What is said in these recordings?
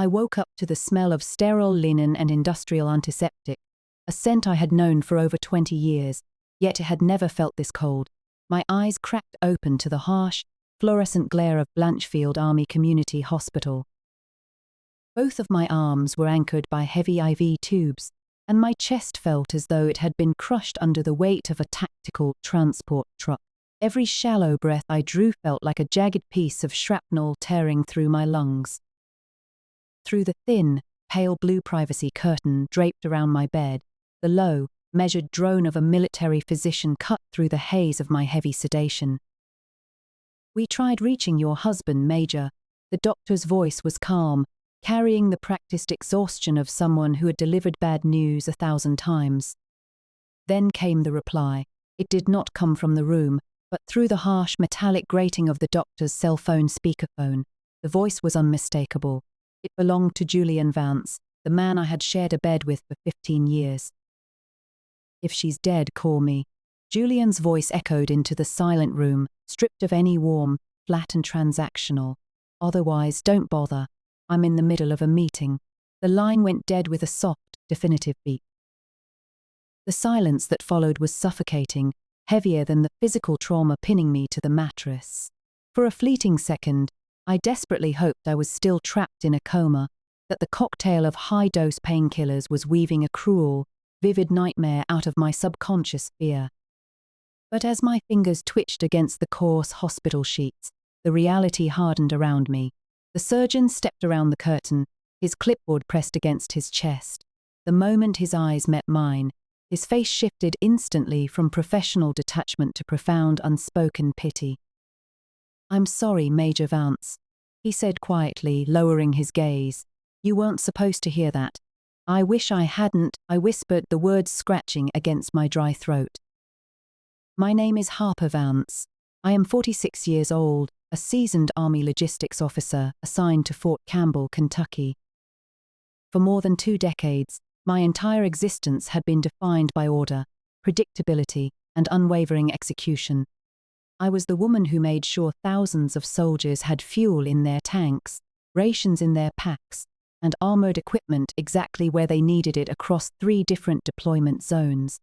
I woke up to the smell of sterile linen and industrial antiseptic, a scent I had known for over 20 years, yet it had never felt this cold. My eyes cracked open to the harsh, fluorescent glare of Blanchfield Army Community Hospital. Both of my arms were anchored by heavy IV tubes, and my chest felt as though it had been crushed under the weight of a tactical transport truck. Every shallow breath I drew felt like a jagged piece of shrapnel tearing through my lungs. Through the thin, pale blue privacy curtain draped around my bed, the low, measured drone of a military physician cut through the haze of my heavy sedation. "We tried reaching your husband, Major." The doctor's voice was calm, carrying the practiced exhaustion of someone who had delivered bad news 1,000 times. Then came the reply. It did not come from the room, but through the harsh metallic grating of the doctor's cell phone speakerphone. The voice was unmistakable. It belonged to Julian Vance, the man I had shared a bed with for 15 years. "If she's dead, call me." Julian's voice echoed into the silent room, stripped of any warmth, flat and transactional. "Otherwise, don't bother. I'm in the middle of a meeting." The line went dead with a soft, definitive beat. The silence that followed was suffocating, heavier than the physical trauma pinning me to the mattress. For a fleeting second, I desperately hoped I was still trapped in a coma, that the cocktail of high-dose painkillers was weaving a cruel, vivid nightmare out of my subconscious fear. But as my fingers twitched against the coarse hospital sheets, the reality hardened around me. The surgeon stepped around the curtain, his clipboard pressed against his chest. The moment his eyes met mine, his face shifted instantly from professional detachment to profound, unspoken pity. "I'm sorry, Major Vance," he said quietly, lowering his gaze. "You weren't supposed to hear that." "I wish I hadn't," I whispered, the words scratching against my dry throat. "My name is Harper Vance. I am 46 years old, a seasoned Army logistics officer assigned to Fort Campbell, Kentucky. For more than 2 decades, my entire existence had been defined by order, predictability, and unwavering execution. I was the woman who made sure thousands of soldiers had fuel in their tanks, rations in their packs, and armored equipment exactly where they needed it across 3 different deployment zones.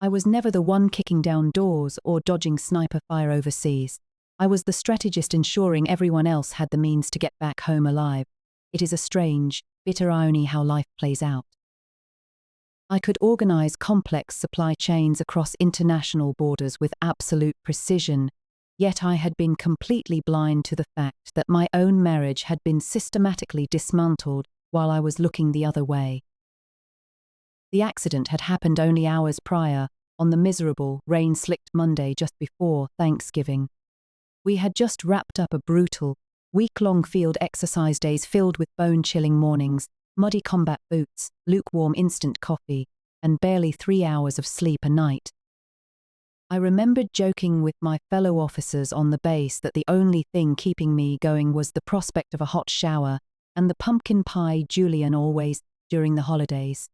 I was never the one kicking down doors or dodging sniper fire overseas. I was the strategist ensuring everyone else had the means to get back home alive. It is a strange, bitter irony how life plays out. I could organize complex supply chains across international borders with absolute precision, yet I had been completely blind to the fact that my own marriage had been systematically dismantled while I was looking the other way. The accident had happened only hours prior, on the miserable, rain-slicked Monday just before Thanksgiving. We had just wrapped up a brutal, week-long field exercise days filled with bone-chilling mornings, muddy combat boots, lukewarm instant coffee, and barely 3 hours of sleep a night. I remembered joking with my fellow officers on the base that the only thing keeping me going was the prospect of a hot shower and the pumpkin pie Julian always during the holidays.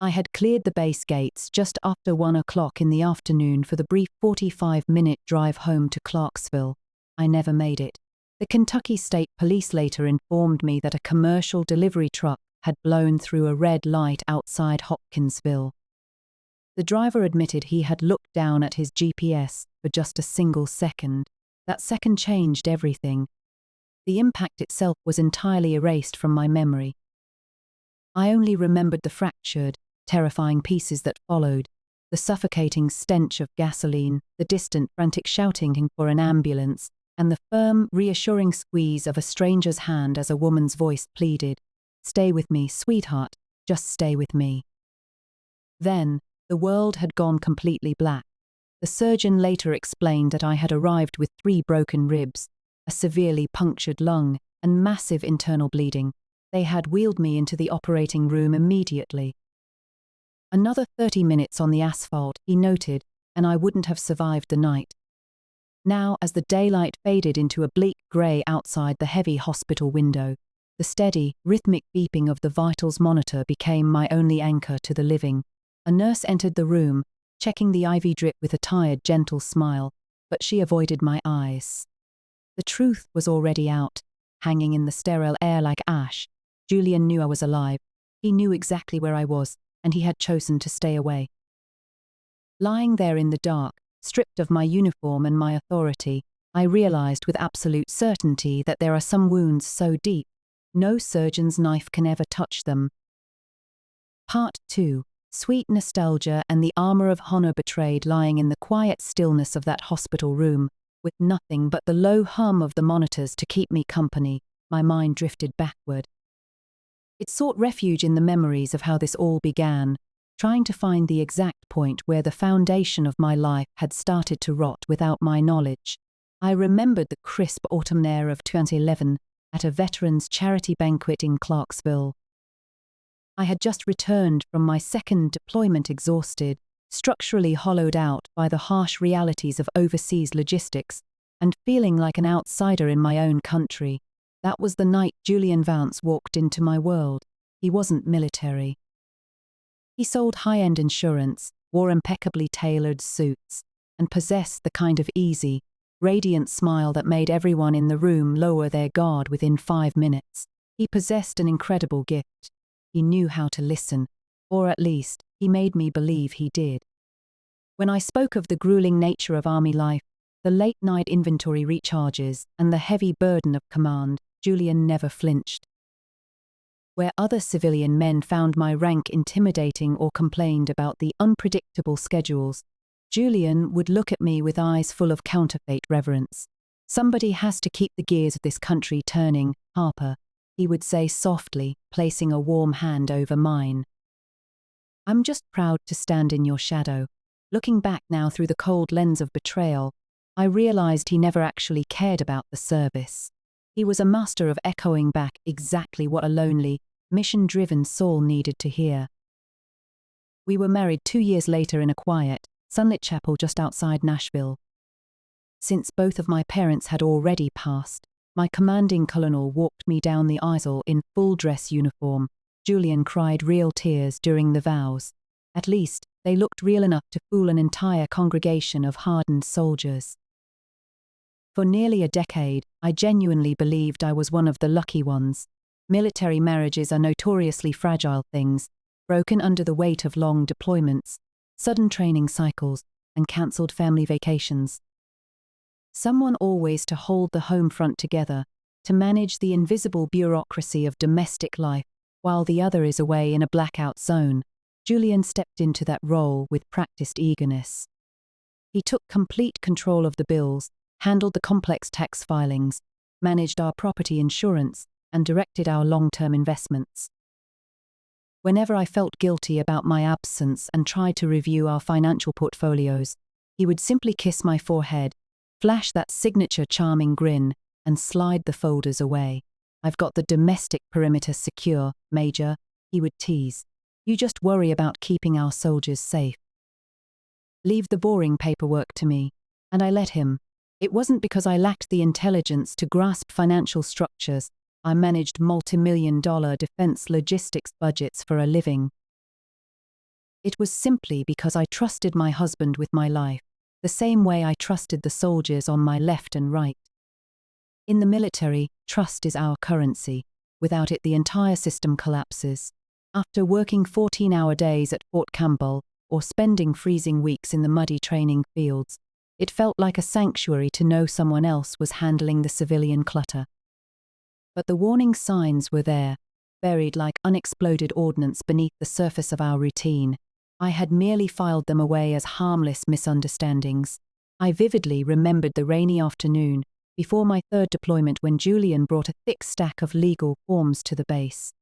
I had cleared the base gates just after 1 o'clock in the afternoon for the brief 45-minute drive home to Clarksville. I never made it. The Kentucky State Police later informed me that a commercial delivery truck had blown through a red light outside Hopkinsville. The driver admitted he had looked down at his GPS for just a single second. That second changed everything. The impact itself was entirely erased from my memory. I only remembered the fractured, terrifying pieces that followed, the suffocating stench of gasoline, the distant frantic shouting for an ambulance, and the firm, reassuring squeeze of a stranger's hand as a woman's voice pleaded, "Stay with me, sweetheart, just stay with me." Then, the world had gone completely black. The surgeon later explained that I had arrived with 3 broken ribs, a severely punctured lung, and massive internal bleeding. They had wheeled me into the operating room immediately. Another 30 minutes on the asphalt, he noted, and I wouldn't have survived the night. Now, as the daylight faded into a bleak grey outside the heavy hospital window, the steady, rhythmic beeping of the vitals monitor became my only anchor to the living. A nurse entered the room, checking the IV drip with a tired, gentle smile, but she avoided my eyes. The truth was already out. hanging in the sterile air like ash. Julian knew I was alive. He knew exactly where I was, and he had chosen to stay away. Lying there in the dark, stripped of my uniform and my authority, I realized with absolute certainty that there are some wounds so deep, no surgeon's knife can ever touch them. Part 2. Sweet nostalgia and the armor of honor betrayed. Lying in the quiet stillness of that hospital room, with nothing but the low hum of the monitors to keep me company, my mind drifted backward. It sought refuge in the memories of how this all began, trying to find the exact point where the foundation of my life had started to rot without my knowledge. I remembered the crisp autumn air of 2011 at a veterans' charity banquet in Clarksville. I had just returned from my second deployment, exhausted, structurally hollowed out by the harsh realities of overseas logistics, and feeling like an outsider in my own country. That was the night Julian Vance walked into my world. He wasn't military. He sold high-end insurance, wore impeccably tailored suits, and possessed the kind of easy, radiant smile that made everyone in the room lower their guard within 5 minutes. He possessed an incredible gift. He knew how to listen, or at least, he made me believe he did. When I spoke of the grueling nature of Army life, the late-night inventory recharges, and the heavy burden of command, Julian never flinched. Where other civilian men found my rank intimidating or complained about the unpredictable schedules, Julian would look at me with eyes full of counterfeit reverence. "Somebody has to keep the gears of this country turning, Harper," he would say softly, placing a warm hand over mine. "I'm just proud to stand in your shadow." Looking back now through the cold lens of betrayal, I realized he never actually cared about the service. He was a master of echoing back exactly what a lonely, mission-driven soul needed to hear. We were married 2 years later in a quiet, sunlit chapel just outside Nashville. Since both of my parents had already passed, my commanding colonel walked me down the aisle in full dress uniform. Julian cried real tears during the vows. At least, they looked real enough to fool an entire congregation of hardened soldiers. For nearly a decade, I genuinely believed I was one of the lucky ones. Military marriages are notoriously fragile things, broken under the weight of long deployments, sudden training cycles, and cancelled family vacations. Someone always to hold the home front together, to manage the invisible bureaucracy of domestic life, while the other is away in a blackout zone. Julian stepped into that role with practiced eagerness. He took complete control of the bills, handled the complex tax filings, managed our property insurance, and directed our long-term investments. Whenever I felt guilty about my absence and tried to review our financial portfolios, he would simply kiss my forehead, flash that signature charming grin, and slide the folders away. "I've got the domestic perimeter secure, Major," he would tease. "You just worry about keeping our soldiers safe. Leave the boring paperwork to me." And I let him. It wasn't because I lacked the intelligence to grasp financial structures. I managed multi-million-dollar defense logistics budgets for a living. It was simply because I trusted my husband with my life, the same way I trusted the soldiers on my left and right. In the military, trust is our currency. Without it, the entire system collapses. After working 14-hour days at Fort Campbell, or spending freezing weeks in the muddy training fields, it felt like a sanctuary to know someone else was handling the civilian clutter. But the warning signs were there, buried like unexploded ordnance beneath the surface of our routine. I had merely filed them away as harmless misunderstandings. I vividly remembered the rainy afternoon before my third deployment when Julian brought a thick stack of legal forms to the base.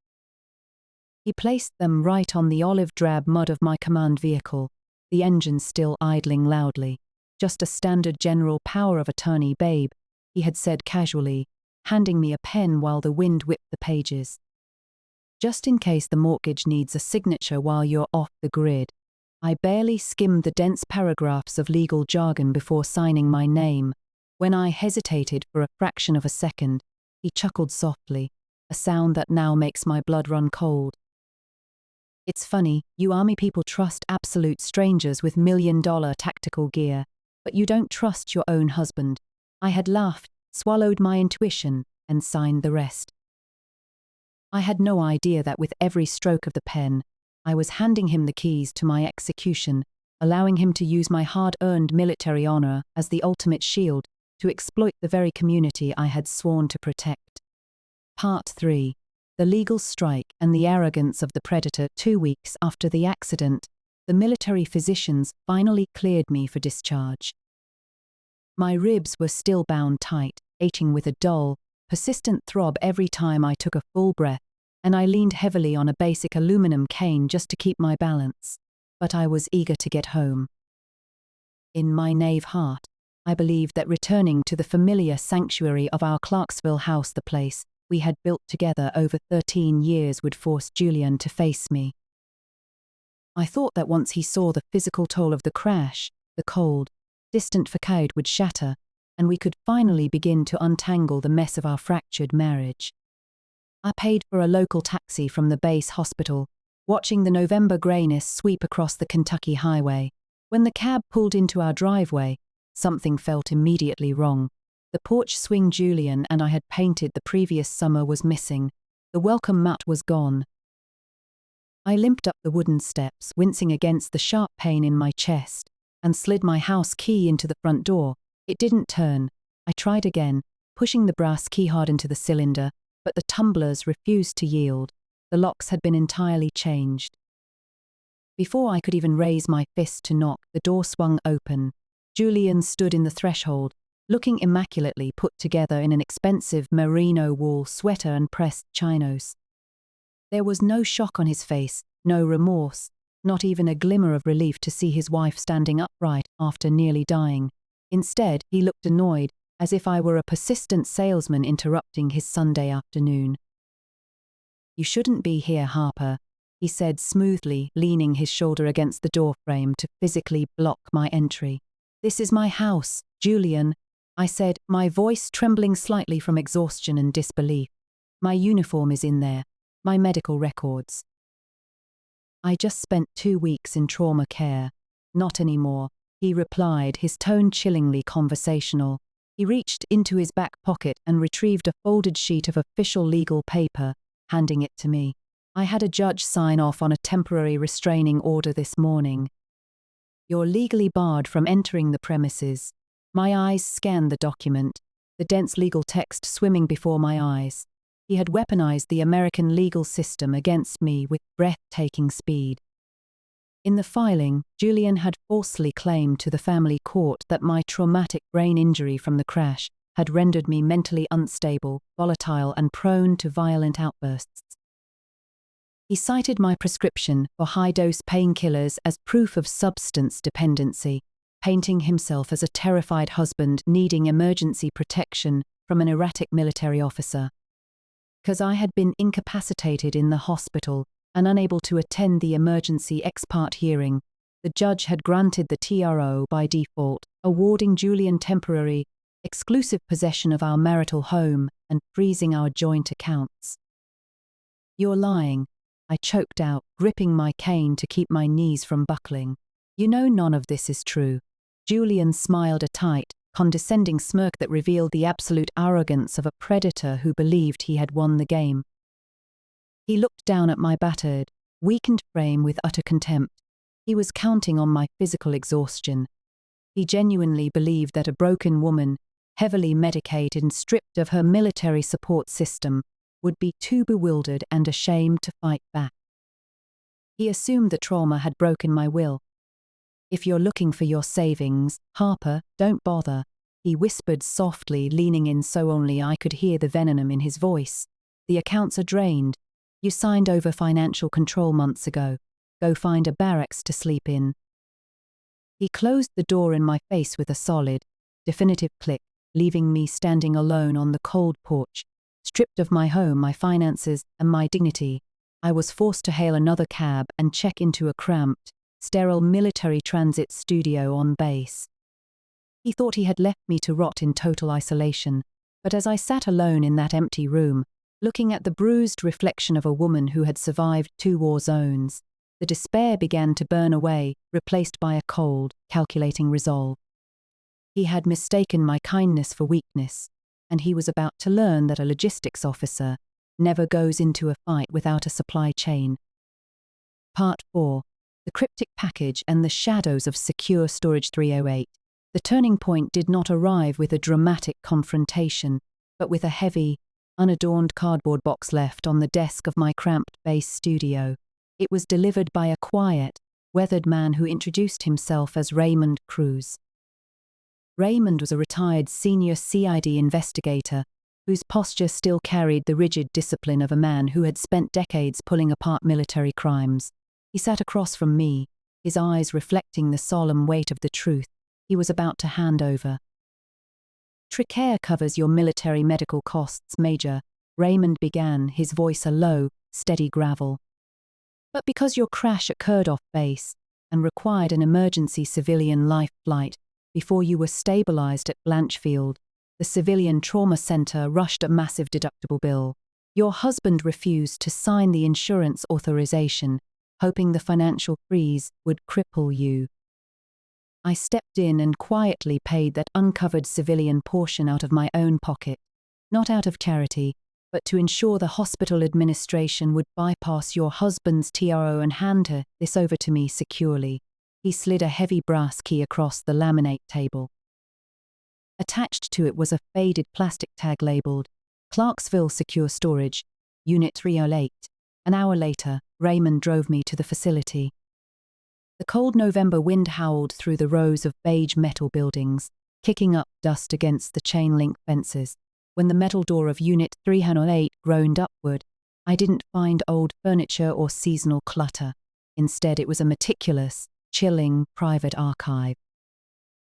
He placed them right on the olive-drab mud of my command vehicle, the engine still idling loudly. "Just a standard general power of attorney, babe," he had said casually, handing me a pen while the wind whipped the pages. "Just in case the mortgage needs a signature while you're off the grid." I barely skimmed the dense paragraphs of legal jargon before signing my name. When I hesitated for a fraction of a second, he chuckled softly, a sound that now makes my blood run cold. "It's funny, you Army people trust absolute strangers with million-dollar tactical gear, but you don't trust your own husband." I had laughed, swallowed my intuition, and signed the rest. I had no idea that with every stroke of the pen, I was handing him the keys to my execution, allowing him to use my hard-earned military honor as the ultimate shield to exploit the very community I had sworn to protect. Part 3. The legal strike and the arrogance of the predator. 2 weeks after the accident, the military physicians finally cleared me for discharge. My ribs were still bound tight, aching with a dull, persistent throb every time I took a full breath, and I leaned heavily on a basic aluminum cane just to keep my balance. But I was eager to get home. In my naive heart, I believed that returning to the familiar sanctuary of our Clarksville house, the place we had built together over 13 years, would force Julian to face me. I thought that once he saw the physical toll of the crash, the cold, distant facade would shatter, and we could finally begin to untangle the mess of our fractured marriage. I paid for a local taxi from the base hospital, watching the November grayness sweep across the Kentucky highway. When the cab pulled into our driveway, something felt immediately wrong. The porch swing Julian and I had painted the previous summer was missing. The welcome mat was gone. I limped up the wooden steps, wincing against the sharp pain in my chest, and slid my house key into the front door. It didn't turn. I tried again, pushing the brass key hard into the cylinder, but the tumblers refused to yield. The locks had been entirely changed. Before I could even raise my fist to knock, the door swung open. Julian stood in the threshold, looking immaculately put together in an expensive merino wool sweater and pressed chinos. There was no shock on his face, no remorse, not even a glimmer of relief to see his wife standing upright after nearly dying. Instead, he looked annoyed, as if I were a persistent salesman interrupting his Sunday afternoon. "You shouldn't be here, Harper," he said smoothly, leaning his shoulder against the doorframe to physically block my entry. "This is my house, Julian," I said, my voice trembling slightly from exhaustion and disbelief. "My uniform is in there, my medical records." "I just spent 2 weeks in trauma care." "Not anymore," he replied, his tone chillingly conversational. He reached into his back pocket and retrieved a folded sheet of official legal paper, handing it to me. "I had a judge sign off on a temporary restraining order this morning. You're legally barred from entering the premises." My eyes scanned the document, the dense legal text swimming before my eyes. He had weaponized the American legal system against me with breathtaking speed. In the filing, Julian had falsely claimed to the family court that my traumatic brain injury from the crash had rendered me mentally unstable, volatile, and prone to violent outbursts. He cited my prescription for high-dose painkillers as proof of substance dependency, painting himself as a terrified husband needing emergency protection from an erratic military officer. Because I had been incapacitated in the hospital and unable to attend the emergency ex parte hearing, the judge had granted the TRO by default, awarding Julian temporary, exclusive possession of our marital home and freezing our joint accounts. "You're lying," I choked out, gripping my cane to keep my knees from buckling. "You know none of this is true." Julian smiled a tight, condescending smirk that revealed the absolute arrogance of a predator who believed he had won the game. He looked down at my battered, weakened frame with utter contempt. He was counting on my physical exhaustion. He genuinely believed that a broken woman, heavily medicated and stripped of her military support system, would be too bewildered and ashamed to fight back. He assumed that trauma had broken my will. "If you're looking for your savings, Harper, don't bother," he whispered softly, leaning in so only I could hear the venom in his voice. "The accounts are drained. You signed over financial control months ago. Go find a barracks to sleep in." He closed the door in my face with a solid, definitive click, leaving me standing alone on the cold porch, stripped of my home, my finances, and my dignity. I was forced to hail another cab and check into a cramped, sterile military transit studio on base. He thought he had left me to rot in total isolation, but as I sat alone in that empty room, looking at the bruised reflection of a woman who had survived 2 war zones, the despair began to burn away, replaced by a cold, calculating resolve. He had mistaken my kindness for weakness. and he was about to learn that a logistics officer never goes into a fight without a supply chain. Part 4. The Cryptic Package and the Shadows of Secure Storage 308. The turning point did not arrive with a dramatic confrontation, but with a heavy, unadorned cardboard box left on the desk of my cramped base studio. It was delivered by a quiet, weathered man who introduced himself as Raymond Cruz. Raymond was a retired senior CID investigator whose posture still carried the rigid discipline of a man who had spent decades pulling apart military crimes. He sat across from me, his eyes reflecting the solemn weight of the truth he was about to hand over. "Tricare covers your military medical costs, Major," Raymond began, his voice a low, steady gravel. "But because your crash occurred off base and required an emergency civilian life flight before you were stabilized at Blanchfield, the Civilian Trauma Center rushed a massive deductible bill. Your husband refused to sign the insurance authorization, hoping the financial freeze would cripple you. I stepped in and quietly paid that uncovered civilian portion out of my own pocket, not out of charity, but to ensure the hospital administration would bypass your husband's TRO and hand this over to me securely." He slid a heavy brass key across the laminate table. Attached to it was a faded plastic tag labeled Clarksville Secure Storage, Unit 308. An hour later, Raymond drove me to the facility. The cold November wind howled through the rows of beige metal buildings, kicking up dust against the chain-link fences. When the metal door of Unit 308 groaned upward, I didn't find old furniture or seasonal clutter. Instead, it was a meticulous, chilling, private archive.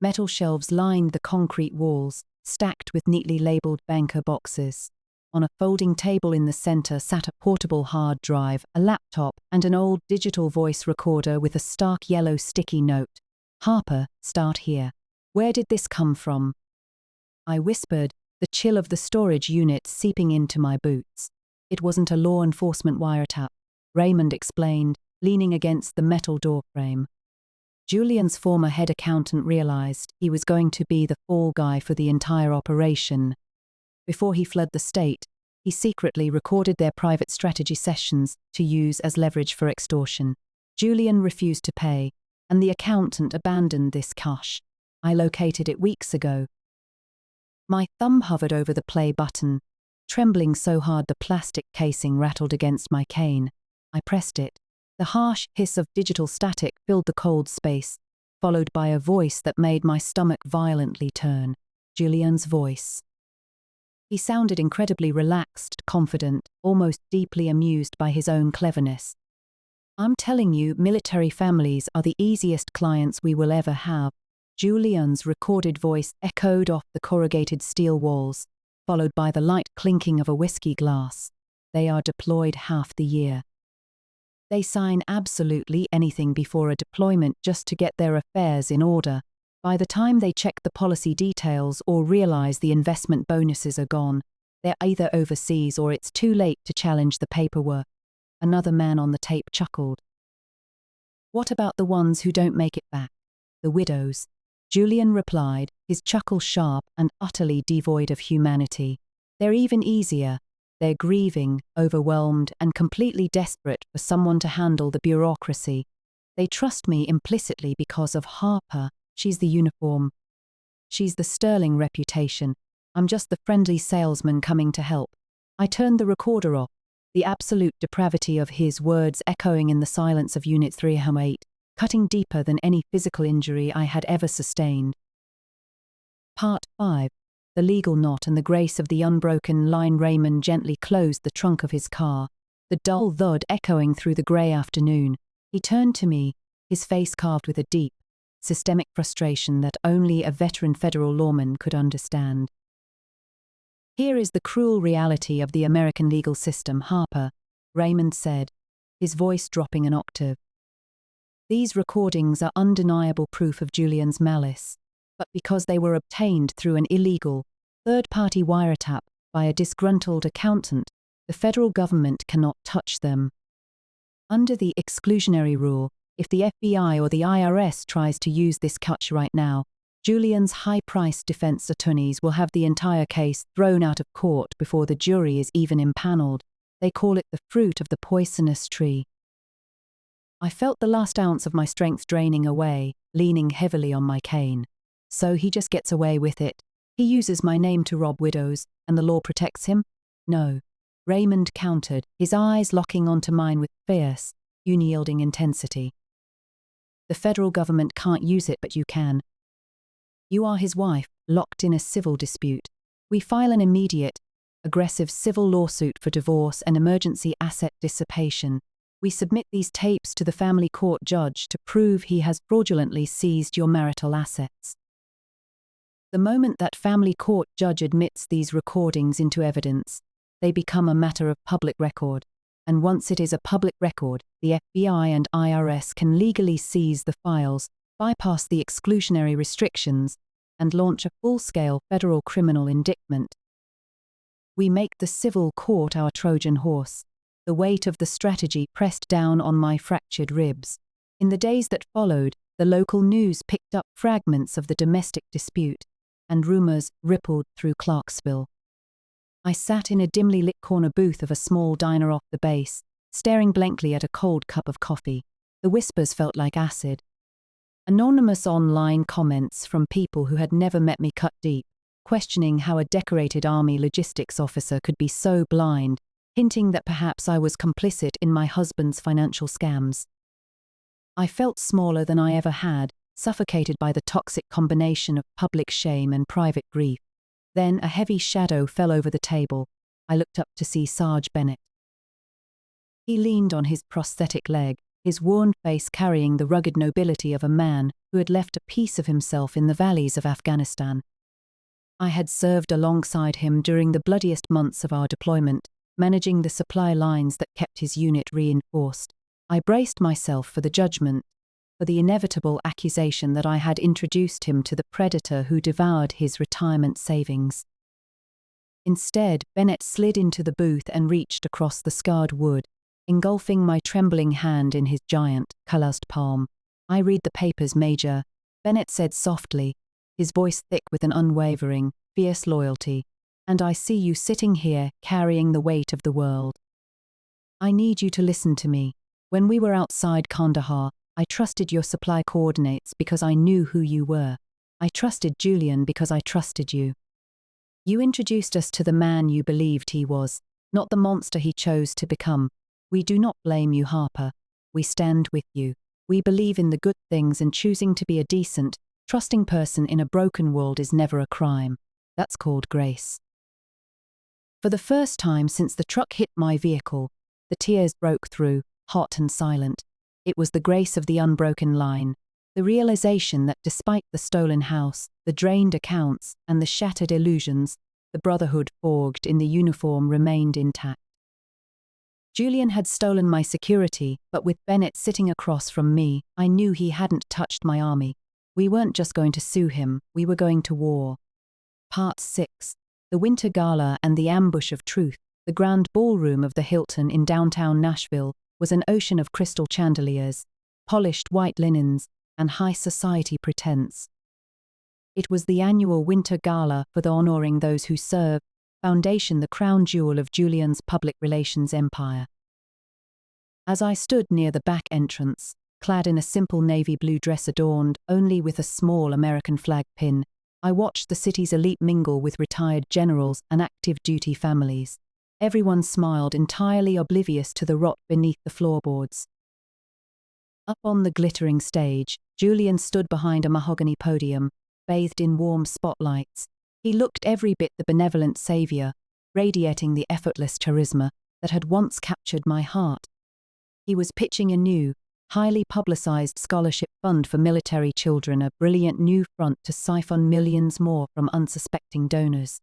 Metal shelves lined the concrete walls, stacked with neatly labeled banker boxes. On a folding table in the center sat a portable hard drive, a laptop, and an old digital voice recorder with a stark yellow sticky note. "Harper, start here. Where did this come from?" I whispered, the chill of the storage unit seeping into my boots. "It wasn't a law enforcement wiretap," Raymond explained, leaning against the metal doorframe. Julian's former head accountant realized he was going to be the fall guy for the entire operation. Before he fled the state, he secretly recorded their private strategy sessions to use as leverage for extortion. Julian refused to pay, and the accountant abandoned this cache. I located it weeks ago. My thumb hovered over the play button, trembling so hard the plastic casing rattled against my cane. I pressed it. The harsh hiss of digital static filled the cold space, followed by a voice that made my stomach violently turn. Julian's voice. He sounded incredibly relaxed, confident, almost deeply amused by his own cleverness. "I'm telling you, military families are the easiest clients we will ever have." Julian's recorded voice echoed off the corrugated steel walls, followed by the light clinking of a whiskey glass. "They are deployed half the year. They sign absolutely anything before a deployment just to get their affairs in order. By the time they check the policy details or realize the investment bonuses are gone, they're either overseas or it's too late to challenge the paperwork." Another man on the tape chuckled. "What about the ones who don't make it back? The widows?" Julian replied, his chuckle sharp and utterly devoid of humanity. "They're even easier. They're grieving, overwhelmed, and completely desperate for someone to handle the bureaucracy. They trust me implicitly because of Harper. She's the uniform. She's the sterling reputation. I'm just the friendly salesman coming to help." I turned the recorder off, the absolute depravity of his words echoing in the silence of Unit 308, cutting deeper than any physical injury I had ever sustained. Part 5. The legal knot and the grace of the unbroken line. Raymond gently closed the trunk of his car, the dull thud echoing through the grey afternoon. He turned to me, his face carved with a deep, systemic frustration that only a veteran federal lawman could understand. "Here is the cruel reality of the American legal system, Harper," Raymond said, his voice dropping an octave. "These recordings are undeniable proof of Julian's malice, but because they were obtained through an illegal, third-party wiretap by a disgruntled accountant, the federal government cannot touch them. Under the exclusionary rule, if the FBI or the IRS tries to use this cache right now, Julian's high-priced defense attorneys will have the entire case thrown out of court before the jury is even impaneled. They call it the fruit of the poisonous tree. I felt the last ounce of my strength draining away, leaning heavily on my cane. So he just gets away with it. He uses my name to rob widows, and the law protects him? No. Raymond countered, his eyes locking onto mine with fierce, unyielding intensity. The federal government can't use it, but you can. You are his wife, locked in a civil dispute. We file an immediate, aggressive civil lawsuit for divorce and emergency asset dissipation. We submit these tapes to the family court judge to prove he has fraudulently seized your marital assets. The moment that family court judge admits these recordings into evidence, they become a matter of public record. And once it is a public record, the FBI and IRS can legally seize the files, bypass the exclusionary restrictions, and launch a full-scale federal criminal indictment. We make the civil court our Trojan horse, the weight of the strategy pressed down on my fractured ribs. In the days that followed, the local news picked up fragments of the domestic dispute, and rumors rippled through Clarksville. I sat in a dimly lit corner booth of a small diner off the base, staring blankly at a cold cup of coffee. The whispers felt like acid. Anonymous online comments from people who had never met me cut deep, questioning how a decorated Army logistics officer could be so blind, hinting that perhaps I was complicit in my husband's financial scams. I felt smaller than I ever had, suffocated by the toxic combination of public shame and private grief. Then a heavy shadow fell over the table. I looked up to see Sarge Bennett. He leaned on his prosthetic leg, his worn face carrying the rugged nobility of a man who had left a piece of himself in the valleys of Afghanistan. I had served alongside him during the bloodiest months of our deployment, managing the supply lines that kept his unit reinforced. I braced myself for the judgment, for the inevitable accusation that I had introduced him to the predator who devoured his retirement savings. Instead, Bennett slid into the booth and reached across the scarred wood, engulfing my trembling hand in his giant, calloused palm. "I read the papers, Major," Bennett said softly, his voice thick with an unwavering, fierce loyalty. "And I see you sitting here, carrying the weight of the world. I need you to listen to me. When we were outside Kandahar, I trusted your supply coordinates because I knew who you were. I trusted Julian because I trusted you. You introduced us to the man you believed he was, not the monster he chose to become. We do not blame you, Harper. We stand with you. We believe in the good things, and choosing to be a decent, trusting person in a broken world is never a crime. That's called grace." For the first time since the truck hit my vehicle, the tears broke through, hot and silent. It was the grace of the unbroken line, the realization that despite the stolen house, the drained accounts, and the shattered illusions, the brotherhood forged in the uniform remained intact. Julian had stolen my security, but with Bennett sitting across from me, I knew he hadn't touched my army. We weren't just going to sue him, we were going to war. Part 6. The Winter Gala and the Ambush of Truth. The grand ballroom of the Hilton in downtown Nashville was an ocean of crystal chandeliers, polished white linens, and high society pretense. It was the annual Winter Gala for the honoring those who serve, foundation the crown jewel of Julian's public relations empire. As I stood near the back entrance, clad in a simple navy blue dress adorned only with a small American flag pin, I watched the city's elite mingle with retired generals and active duty families. Everyone smiled, entirely oblivious to the rot beneath the floorboards. Up on the glittering stage, Julian stood behind a mahogany podium, bathed in warm spotlights. He looked every bit the benevolent savior, radiating the effortless charisma that had once captured my heart. He was pitching a new, highly publicized scholarship fund for military children, a brilliant new front to siphon millions more from unsuspecting donors.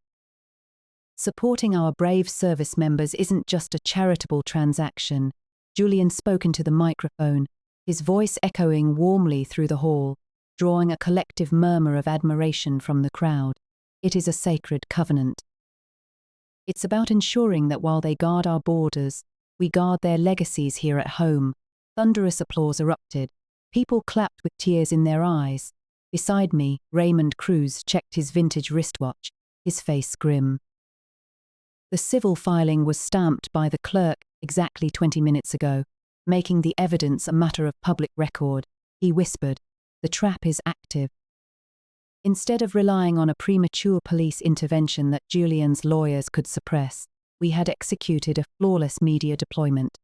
Supporting our brave service members isn't just a charitable transaction. Julian spoke into the microphone, his voice echoing warmly through the hall, drawing a collective murmur of admiration from the crowd. It is a sacred covenant. It's about ensuring that while they guard our borders, we guard their legacies here at home. Thunderous applause erupted. People clapped with tears in their eyes, Beside me, Raymond Cruz checked his vintage wristwatch, his face grim. The civil filing was stamped by the clerk exactly 20 minutes ago, making the evidence a matter of public record. He whispered, "The trap is active." Instead of relying on a premature police intervention that Julian's lawyers could suppress, we had executed a flawless media deployment.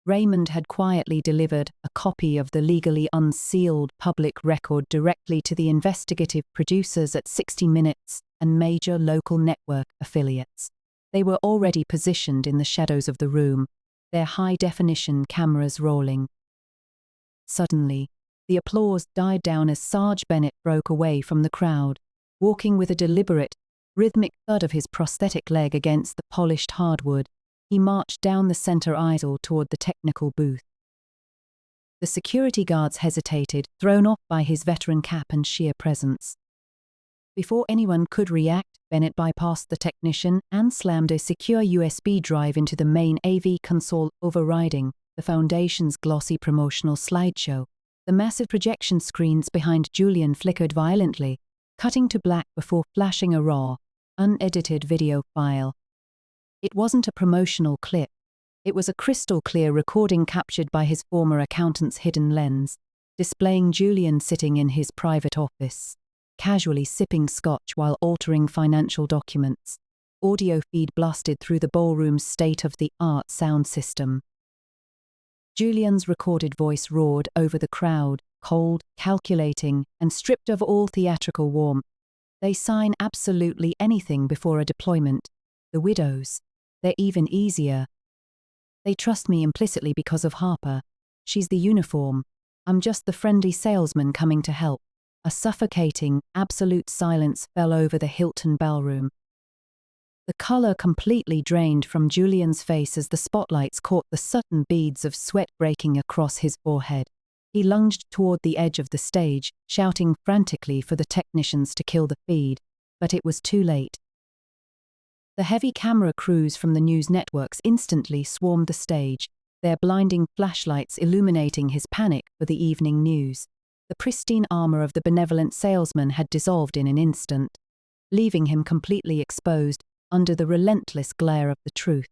Raymond had quietly delivered a copy of the legally unsealed public record directly to the investigative producers at 60 Minutes and major local network affiliates. They were already positioned in the shadows of the room, their high-definition cameras rolling. Suddenly, the applause died down as Sarge Bennett broke away from the crowd, walking with a deliberate, rhythmic thud of his prosthetic leg against the polished hardwood. He marched down the center aisle toward the technical booth. The security guards hesitated, thrown off by his veteran cap and sheer presence. Before anyone could react, Bennett bypassed the technician and slammed a secure USB drive into the main AV console, overriding the Foundation's glossy promotional slideshow. The massive projection screens behind Julian flickered violently, cutting to black before flashing a raw, unedited video file. It wasn't a promotional clip. It was a crystal-clear recording captured by his former accountant's hidden lens, displaying Julian sitting in his private office, casually sipping scotch while altering financial documents. Audio feed blasted through the ballroom's state-of-the-art sound system. Julian's recorded voice roared over the crowd, cold, calculating, and stripped of all theatrical warmth. They sign absolutely anything before a deployment. The widows. They're even easier. They trust me implicitly because of Harper. She's the uniform. I'm just the friendly salesman coming to help. A suffocating, absolute silence fell over the Hilton ballroom. The color completely drained from Julian's face as the spotlights caught the sudden beads of sweat breaking across his forehead. He lunged toward the edge of the stage, shouting frantically for the technicians to kill the feed, but it was too late. The heavy camera crews from the news networks instantly swarmed the stage, their blinding flashlights illuminating his panic for the evening news. The pristine armor of the benevolent salesman had dissolved in an instant, leaving him completely exposed under the relentless glare of the truth.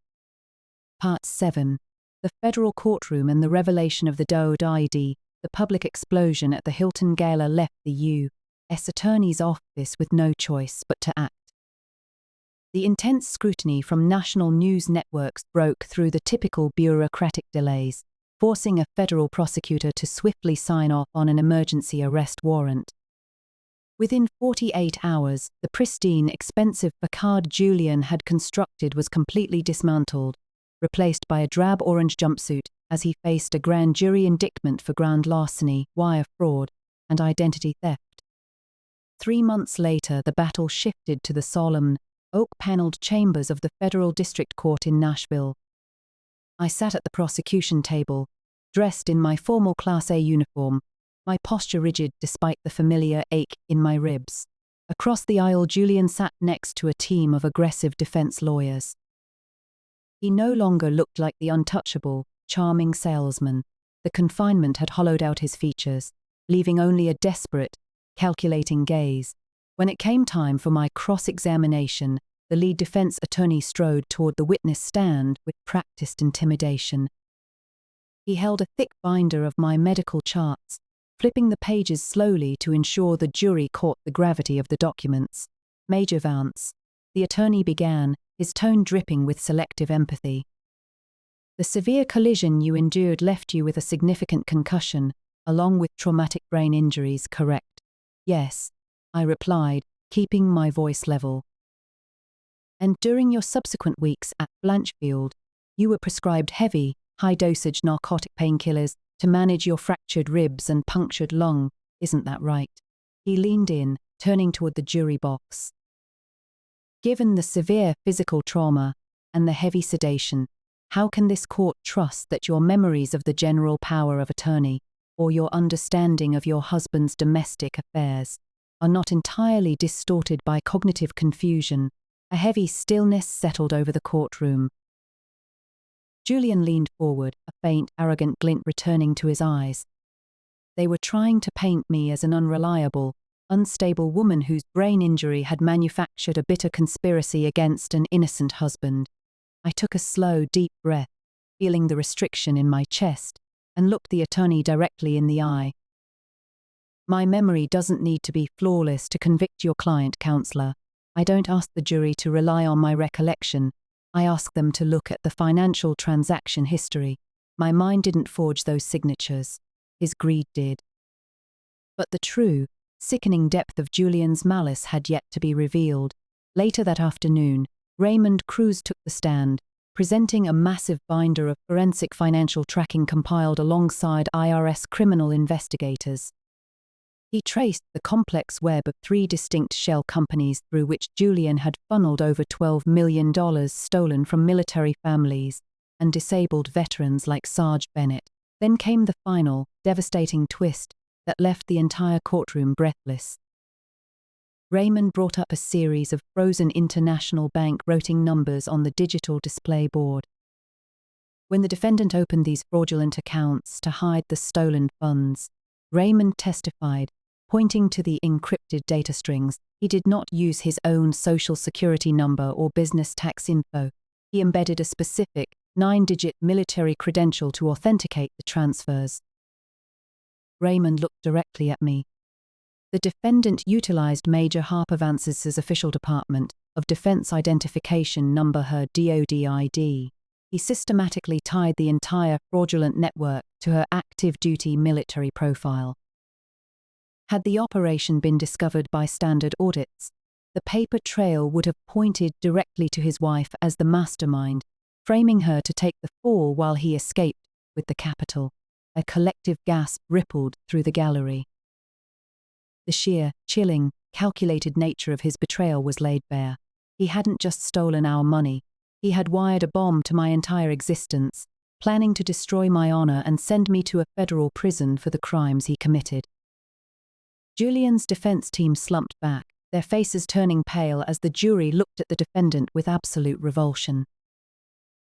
Part 7. The federal courtroom and the revelation of the Dode ID. The public explosion at the Hilton Gala left the U.S. Attorney's office with no choice but to act. The intense scrutiny from national news networks broke through the typical bureaucratic delays, forcing a federal prosecutor to swiftly sign off on an emergency arrest warrant. Within 48 hours, the pristine, expensive facade Julian had constructed was completely dismantled, replaced by a drab orange jumpsuit as he faced a grand jury indictment for grand larceny, wire fraud, and identity theft. 3 months later, the battle shifted to the solemn, oak-paneled chambers of the Federal District Court in Nashville. I sat at the prosecution table, dressed in my formal Class A uniform, my posture rigid despite the familiar ache in my ribs. Across the aisle, Julian sat next to a team of aggressive defense lawyers. He no longer looked like the untouchable, charming salesman. The confinement had hollowed out his features, leaving only a desperate, calculating gaze. When it came time for my cross-examination, the lead defense attorney strode toward the witness stand with practiced intimidation. He held a thick binder of my medical charts, flipping the pages slowly to ensure the jury caught the gravity of the documents. "Major Vance," the attorney began, his tone dripping with selective empathy. "The severe collision you endured left you with a significant concussion, along with traumatic brain injuries, correct?" "Yes," I replied, keeping my voice level. "And during your subsequent weeks at Blanchfield, you were prescribed heavy, high-dosage narcotic painkillers to manage your fractured ribs and punctured lung, isn't that right?" He leaned in, turning toward the jury box. "Given the severe physical trauma and the heavy sedation, how can this court trust that your memories of the general power of attorney, or your understanding of your husband's domestic affairs, are not entirely distorted by cognitive confusion?" A heavy stillness settled over the courtroom. Julian leaned forward, a faint, arrogant glint returning to his eyes. They were trying to paint me as an unreliable, unstable woman whose brain injury had manufactured a bitter conspiracy against an innocent husband. I took a slow, deep breath, feeling the restriction in my chest, and looked the attorney directly in the eye. My memory doesn't need to be flawless to convict your client, counselor. I don't ask the jury to rely on my recollection. I ask them to look at the financial transaction history. My mind didn't forge those signatures. His greed did. But the true, sickening depth of Julian's malice had yet to be revealed. Later that afternoon, Raymond Cruz took the stand, presenting a massive binder of forensic financial tracking compiled alongside IRS criminal investigators. He traced the complex web of 3 distinct shell companies through which Julian had funneled over $12 million stolen from military families and disabled veterans like Sarge Bennett. Then came the final, devastating twist that left the entire courtroom breathless. Raymond brought up a series of frozen international bank routing numbers on the digital display board. When the defendant opened these fraudulent accounts to hide the stolen funds, Raymond testified, pointing to the encrypted data strings, he did not use his own social security number or business tax info. He embedded a specific, 9-digit military credential to authenticate the transfers. Raymond looked directly at me. The defendant utilized Major Harper Vance's official Department of Defense identification number, her DoD ID. He systematically tied the entire fraudulent network to her active duty military profile. Had the operation been discovered by standard audits, the paper trail would have pointed directly to his wife as the mastermind, framing her to take the fall while he escaped with the capital. A collective gasp rippled through the gallery. The sheer, chilling, calculated nature of his betrayal was laid bare. He hadn't just stolen our money. He had wired a bomb to my entire existence, planning to destroy my honor and send me to a federal prison for the crimes he committed. Julian's defense team slumped back, their faces turning pale as the jury looked at the defendant with absolute revulsion.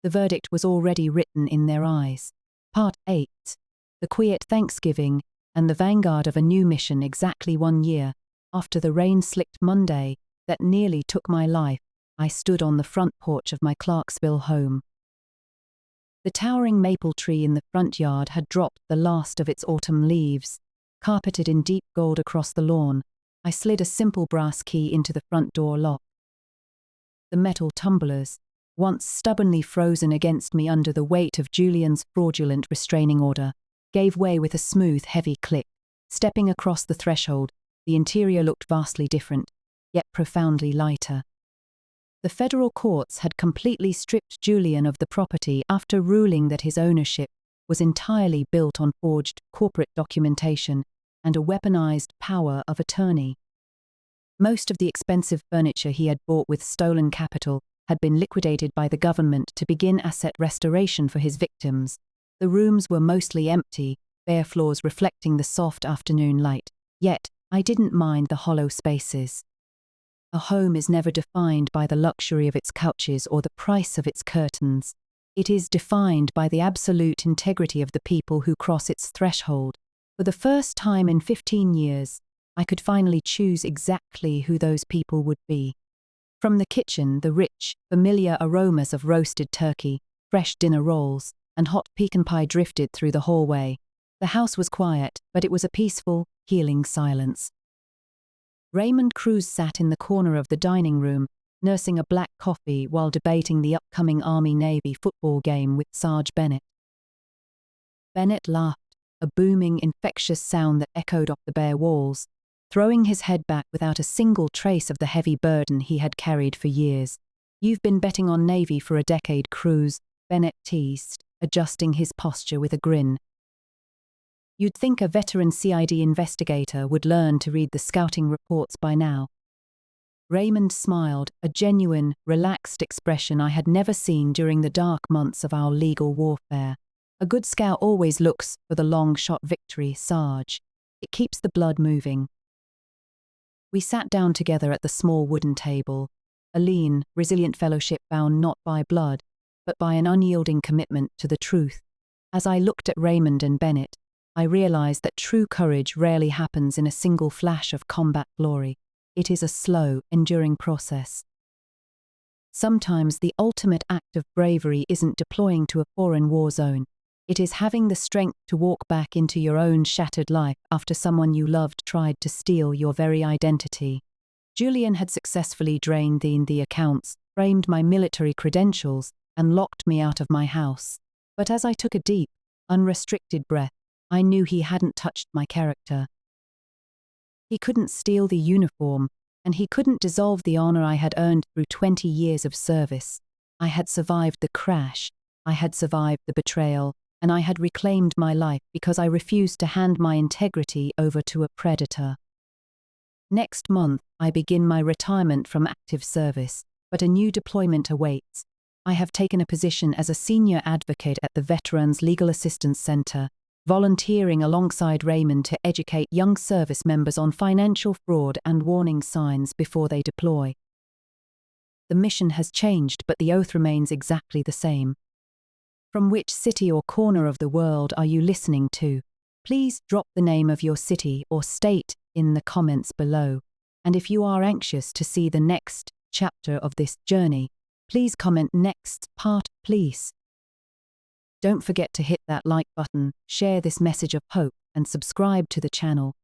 The verdict was already written in their eyes. Part 8. The quiet Thanksgiving and the vanguard of a new mission exactly 1 year after the rain-slicked Monday that nearly took my life, I stood on the front porch of my Clarksville home. The towering maple tree in the front yard had dropped the last of its autumn leaves, carpeted in deep gold across the lawn. I slid a simple brass key into the front door lock. The metal tumblers, once stubbornly frozen against me under the weight of Julian's fraudulent restraining order, gave way with a smooth, heavy click. Stepping across the threshold, the interior looked vastly different, yet profoundly lighter. The federal courts had completely stripped Julian of the property after ruling that his ownership was entirely built on forged corporate documentation and a weaponized power of attorney. Most of the expensive furniture he had bought with stolen capital had been liquidated by the government to begin asset restoration for his victims. The rooms were mostly empty, bare floors reflecting the soft afternoon light. Yet, I didn't mind the hollow spaces. A home is never defined by the luxury of its couches or the price of its curtains. It is defined by the absolute integrity of the people who cross its threshold. For the first time in 15 years, I could finally choose exactly who those people would be. From the kitchen, the rich, familiar aromas of roasted turkey, fresh dinner rolls, and hot pecan pie drifted through the hallway. The house was quiet, but it was a peaceful, healing silence. Raymond Cruz sat in the corner of the dining room, nursing a black coffee while debating the upcoming Army-Navy football game with Sarge Bennett. Bennett laughed, a booming, infectious sound that echoed off the bare walls, throwing his head back without a single trace of the heavy burden he had carried for years. "You've been betting on Navy for a decade, Cruz," Bennett teased, adjusting his posture with a grin. "You'd think a veteran CID investigator would learn to read the scouting reports by now." Raymond smiled, a genuine, relaxed expression I had never seen during the dark months of our legal warfare. "A good scout always looks for the long-shot victory, Sarge. It keeps the blood moving." We sat down together at the small wooden table, a lean, resilient fellowship bound not by blood, but by an unyielding commitment to the truth. As I looked at Raymond and Bennett, I realized that true courage rarely happens in a single flash of combat glory. It is a slow, enduring process. Sometimes the ultimate act of bravery isn't deploying to a foreign war zone. It is having the strength to walk back into your own shattered life after someone you loved tried to steal your very identity. Julian had successfully drained the accounts, framed my military credentials, and locked me out of my house. But as I took a deep, unrestricted breath, I knew he hadn't touched my character. He couldn't steal the uniform, and he couldn't dissolve the honor I had earned through 20 years of service. I had survived the crash, I had survived the betrayal, and I had reclaimed my life because I refused to hand my integrity over to a predator. Next month, I begin my retirement from active service, but a new deployment awaits. I have taken a position as a senior advocate at the Veterans Legal Assistance Center, volunteering alongside Raymond to educate young service members on financial fraud and warning signs before they deploy. The mission has changed, but the oath remains exactly the same. From which city or corner of the world are you listening to? Please drop the name of your city or state in the comments below. And if you are anxious to see the next chapter of this journey, please comment next part, please. Don't forget to hit that like button, share this message of hope, and subscribe to the channel.